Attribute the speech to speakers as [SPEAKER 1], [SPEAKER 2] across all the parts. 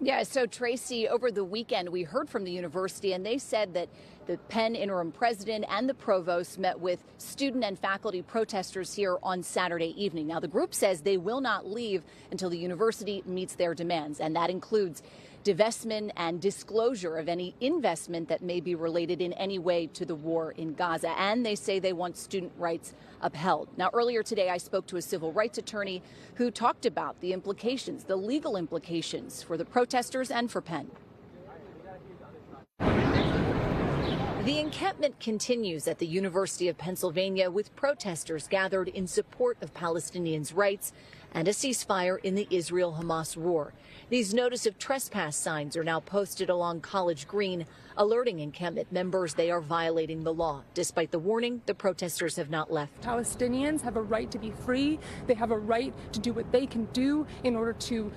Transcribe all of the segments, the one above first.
[SPEAKER 1] Yeah, so Tracy, over the weekend, we heard from the university, and they said that the Penn interim president and the provost met with student and faculty protesters here on Saturday evening. Now, the group says they will not leave until the university meets their demands, and that includes divestment and disclosure of any investment that may be related in any way to the war in Gaza. And they say they want student rights upheld. Now, earlier today, I spoke to a civil rights attorney who talked about the implications, the legal implications for the protesters and for Penn. The encampment continues at the University of Pennsylvania with protesters gathered in support of Palestinians' rights and a ceasefire in the Israel-Hamas war. These notice of trespass signs are now posted along College Green, alerting encampment members they are violating the law. Despite the warning, the protesters have not left.
[SPEAKER 2] Palestinians have a right to be free. They have a right to do what they can do in order to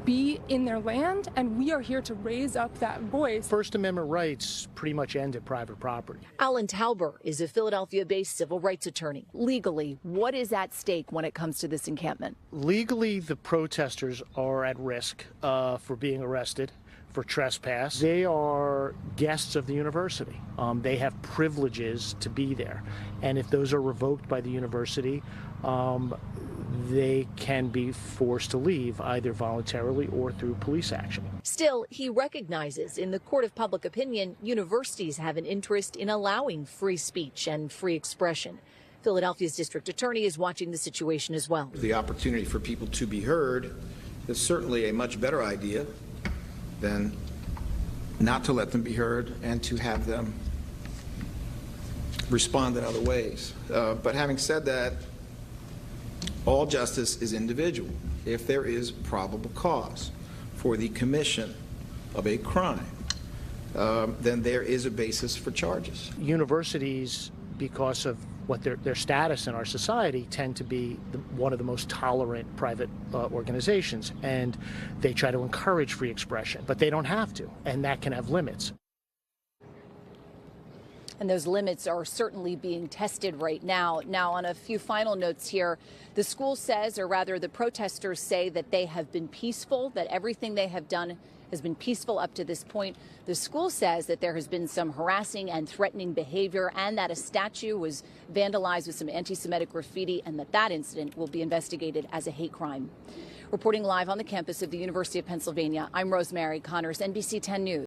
[SPEAKER 2] be in their land, and we are here to raise up that voice.
[SPEAKER 3] First Amendment rights pretty much end at private property.
[SPEAKER 1] Alan Tauber is a Philadelphia-based civil rights attorney. Legally, what is at stake when it comes to this encampment?
[SPEAKER 3] Legally, the protesters are at risk for being arrested for trespass. They are guests of the university. They have privileges to be there. And if those are revoked by the university, they can be forced to leave either voluntarily or through police action.
[SPEAKER 1] Still, he recognizes in the court of public opinion, universities have an interest in allowing free speech and free expression. Philadelphia's district attorney is watching the situation as well.
[SPEAKER 4] The opportunity for people to be heard is certainly a much better idea than not to let them be heard and to have them respond in other ways. But having said that, all justice is individual. If there is probable cause for the commission of a crime, then there is a basis for charges.
[SPEAKER 3] Universities, because of what their status in our society, tend to be one of the most tolerant private organizations, and they try to encourage free expression, but they don't have to, and that can have limits.
[SPEAKER 1] And those limits are certainly being tested right now. Now, on a few final notes here, the school says, or rather the protesters say, that they have been peaceful, that everything they have done has been peaceful up to this point. The school says that there has been some harassing and threatening behavior, and that a statue was vandalized with some anti-Semitic graffiti, and that incident will be investigated as a hate crime. Reporting live on the campus of the University of Pennsylvania, I'm Rosemary Connors, NBC 10 News.